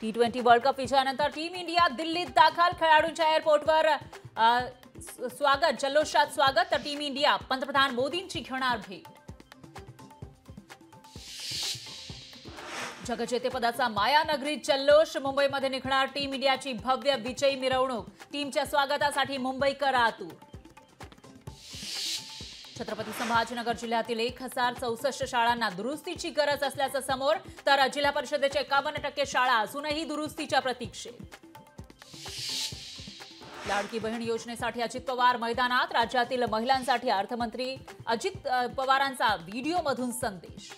T20 world cup विजयानंतर team India दिल्लीत दाखल. खेळाडूंच्या एअरपोर्टवर स्वागत, जल्लोषात स्वागत. तर टीम इंडिया पंतप्रधान मोदींची घेणार भेट. जगजेतेपदाचा मायानगरीत जल्लोष. मुंबईमध्ये निघणार टीम इंडियाची भव्य विजयी मिरवणूक. टीमच्या स्वागतासाठी मुंबईकर आतुर. छत्रपती संभाजीनगर जिल्ह्यातील 1064 शाळांना दुरुस्तीची गरज असल्याचं समोर. तर जिल्हा परिषदेचे 51% शाळा अजूनही दुरुस्तीच्या प्रतीक्षेत. लाडकी बहीण योजनेसाठी अजित पवार मैदानात. राज्यातील महिलांसाठी अर्थमंत्री अजित पवारांचा व्हिडिओमधून संदेश.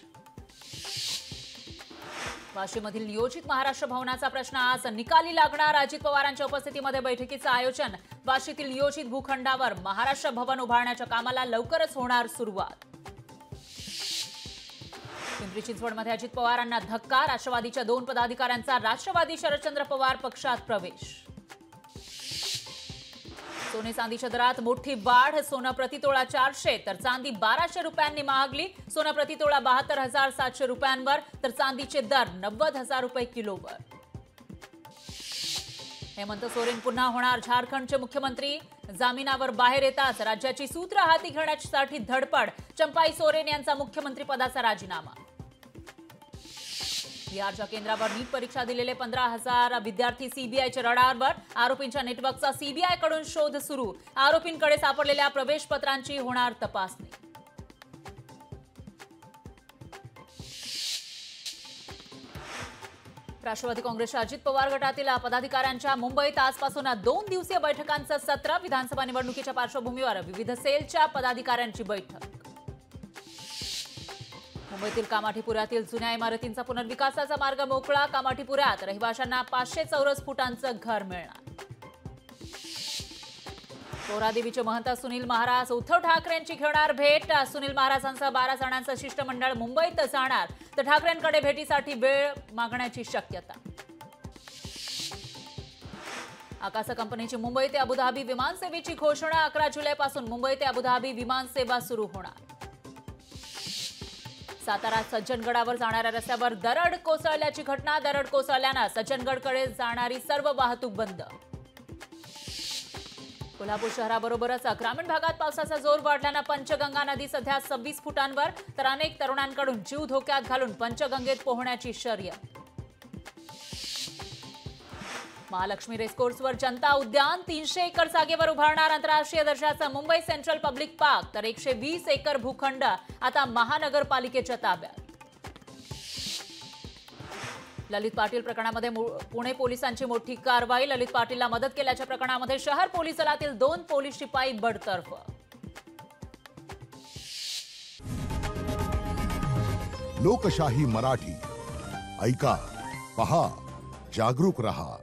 वाशीमधील नियोजित महाराष्ट्र भवनाचा प्रश्न आज निकाली लागणार. अजित पवारांच्या उपस्थितीमध्ये बैठकीचं आयोजन. वाशीतील नियोजित भूखंडावर महाराष्ट्र भवन उभारण्याच्या कामाला लवकरच होणार सुरुवात. पिंपरी चिंचवडमध्ये अजित पवारांना धक्का. राष्ट्रवादीच्या 2 पदाधिकाऱ्यांचा राष्ट्रवादी शरदचंद्र पवार पक्षात प्रवेश. सोने चांदीच्या दरात मोठी वाढ. सोनं प्रतितोळा 400 तर चांदी 1200 रुपयांनी महागली. सोनं प्रतितोळा 72,700 रुपयांवर तर चांदीचे दर 90,000 रुपये किलोवर. हेमंत सोरेन पुन्हा होणार झारखंडचे मुख्यमंत्री. जामिनावर बाहेर येताच राज्याची सूत्र हाती घेण्यासाठी धडपड. चंपाई सोरेन यांचा मुख्यमंत्री पदाचा राजीनामा. बिहारच्या केंद्रावर नीट परीक्षा दिलेले 15,000 विद्यार्थी सीबीआयच्या रडारवर. आरोपींच्या नेटवर्कचा सीबीआयकडून शोध सुरू. आरोपींकडे सापडलेल्या प्रवेश पत्रांची होणार तपासणी. राष्ट्रवादी काँग्रेसच्या अजित पवार गटातील पदाधिकाऱ्यांच्या मुंबईत आजपासून 2 दिवसीय बैठकांचं सत्र. विधानसभा निवडणुकीच्या पार्श्वभूमीवर विविध सेलच्या पदाधिकाऱ्यांची बैठक. मुंबईतील कामाठीपुऱ्यातील जुन्या इमारतींचा पुनर्विकासाचा मार्ग मोकळा. कामाठीपुऱ्यात रहिवाशांना 500 चौरस फुटांचं घर मिळणार. पोहरादेवीचे महंत सुनील महाराज उद्धव ठाकरेंची घेणार भेट. सुनील महाराजांसह 12 जणांचं शिष्टमंडळ मुंबईत जाणार. तर ठाकरेंकडे भेटीसाठी वेळ मागण्याची शक्यता. आकासा कंपनीची मुंबई ते अबुधाबी विमानसेवेची घोषणा. 11 जुलैपासून मुंबई ते अबुधाबी विमानसेवा सुरू होणार. सातारा सज्जनगडावर जाणाऱ्या रस्त्यावर दरड कोसळल्याची घटना. दरड कोसळल्यानं सज्जनगडकडे जाणारी सर्व वाहतूक बंद. कोल्हापूर शहराबरोबरच ग्रामीण भागात पावसाचा जोर वाढल्यानं पंचगंगा नदी सध्या 26 फुटांवर. तर अनेक तरुणांकडून जीव धोक्यात घालून पंचगंगेत पोहण्याची शर्यत. महालक्ष्मी रेसकोर्सवर जनता उद्यान. 300 एकर जागेवर उभारणार आंतरराष्ट्रीय दर्जाचं मुंबई सेंट्रल पब्लिक पार्क. तर 120 एकर भूखंड आता महानगरपालिकेच्या ताब्यात. ललित पाटील प्रकरणामध्ये पुणे पोलिसांची मोठी कारवाई. ललित पाटीलला मदत केल्याच्या प्रकरणामध्ये शहर पोलीस दलातील 2 पोलीस शिपाई बडतर्फ. लोकशाही मराठी ऐका, पहा, जागरूक रहा.